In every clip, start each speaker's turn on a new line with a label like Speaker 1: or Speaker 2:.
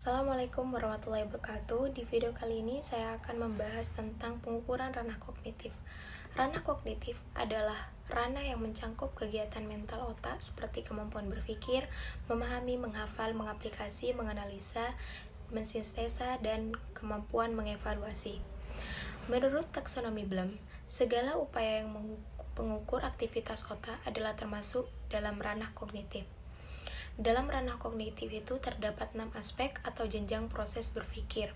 Speaker 1: Assalamualaikum warahmatullahi wabarakatuh. Di video kali ini saya akan membahas tentang pengukuran ranah kognitif. Ranah kognitif adalah ranah yang mencakup kegiatan mental otak seperti kemampuan berpikir, memahami, menghafal, mengaplikasi, menganalisa, mensintesa, dan kemampuan mengevaluasi. Menurut taksonomi Bloom, segala upaya yang mengukur aktivitas otak adalah termasuk dalam ranah kognitif. Dalam ranah kognitif itu terdapat 6 aspek atau jenjang proses berpikir,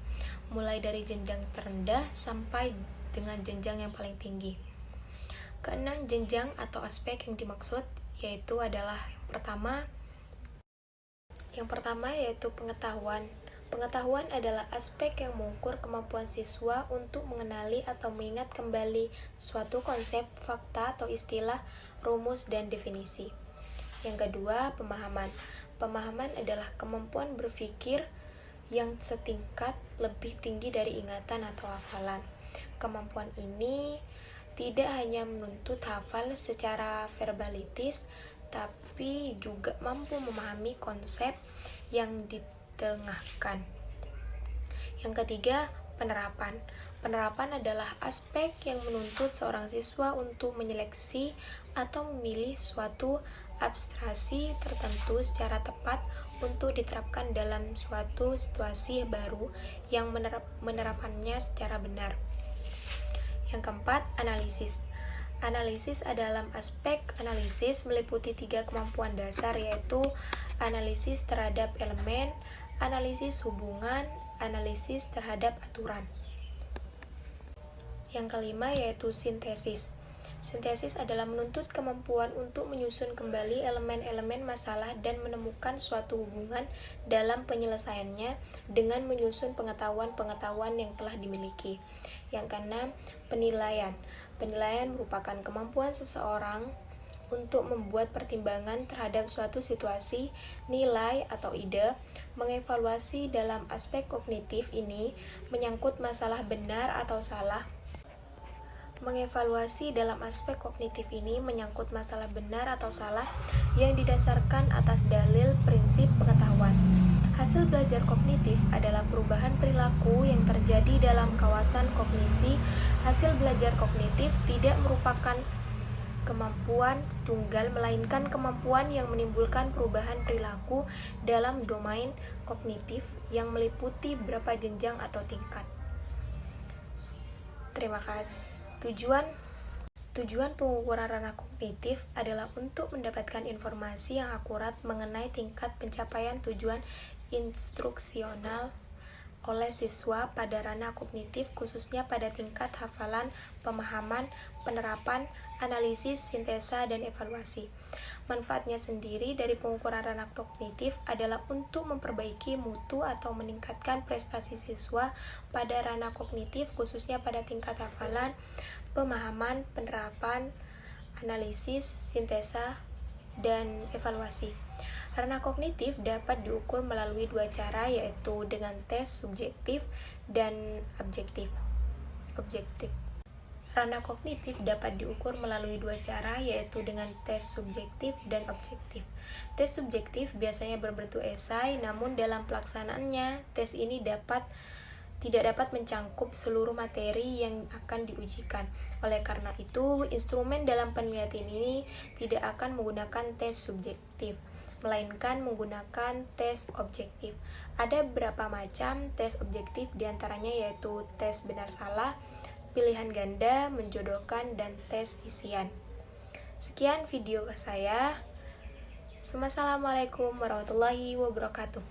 Speaker 1: mulai dari jenjang terendah sampai dengan jenjang yang paling tinggi. Keenam jenjang atau aspek yang dimaksud yaitu adalah yang pertama yaitu pengetahuan. Pengetahuan adalah aspek yang mengukur kemampuan siswa untuk mengenali atau mengingat kembali suatu konsep, fakta atau istilah, rumus, dan definisi. Yang kedua, pemahaman. Pemahaman adalah kemampuan berpikir yang setingkat lebih tinggi dari ingatan atau hafalan. Kemampuan ini tidak hanya menuntut hafal secara verbalitis, tapi juga mampu memahami konsep yang ditengahkan. Yang ketiga, penerapan. Penerapan adalah aspek yang menuntut seorang siswa untuk menyeleksi atau memilih suatu abstraksi tertentu secara tepat untuk diterapkan dalam suatu situasi baru yang menerapannya secara benar. Yang keempat, analisis. Analisis adalah aspek analisis meliputi 3 kemampuan dasar yaitu analisis terhadap elemen, analisis hubungan, analisis terhadap aturan. Yang kelima yaitu sintesis. Sintesis adalah menuntut kemampuan untuk menyusun kembali elemen-elemen masalah dan menemukan suatu hubungan dalam penyelesaiannya dengan menyusun pengetahuan-pengetahuan yang telah dimiliki. Yang keenam, penilaian. Penilaian merupakan kemampuan seseorang untuk membuat pertimbangan terhadap suatu situasi, nilai, atau ide. Mengevaluasi dalam aspek kognitif ini menyangkut masalah benar atau salah. Mengevaluasi dalam aspek kognitif ini menyangkut masalah benar atau salah yang didasarkan atas dalil prinsip pengetahuan. Hasil belajar kognitif adalah perubahan perilaku yang terjadi dalam kawasan kognisi. Hasil belajar kognitif tidak merupakan kemampuan tunggal, melainkan kemampuan yang menimbulkan perubahan perilaku dalam domain kognitif yang meliputi beberapa jenjang atau tingkat. Terima kasih. Tujuan pengukuran ranah kognitif adalah untuk mendapatkan informasi yang akurat mengenai tingkat pencapaian tujuan instruksional oleh siswa pada ranah kognitif, khususnya pada tingkat hafalan, pemahaman, penerapan, analisis, sintesa, dan evaluasi. Manfaatnya sendiri dari pengukuran ranah kognitif adalah untuk memperbaiki mutu atau meningkatkan prestasi siswa pada ranah kognitif, khususnya pada tingkat hafalan, pemahaman, penerapan, analisis, sintesa, dan evaluasi. Ranah kognitif dapat diukur melalui 2 cara, yaitu dengan tes subjektif dan objektif. Ranah kognitif dapat diukur melalui 2 cara, yaitu dengan tes subjektif dan objektif. Tes subjektif biasanya berbentuk esai, namun dalam pelaksanaannya, tes ini tidak dapat mencangkup seluruh materi yang akan diujikan. Oleh karena itu, instrumen dalam penilaian ini tidak akan menggunakan tes subjektif, melainkan menggunakan tes objektif. Ada beberapa macam tes objektif, diantaranya yaitu tes benar-salah, pilihan ganda, menjodohkan, dan tes isian. Sekian video saya. Wassalamualaikum warahmatullahi wabarakatuh.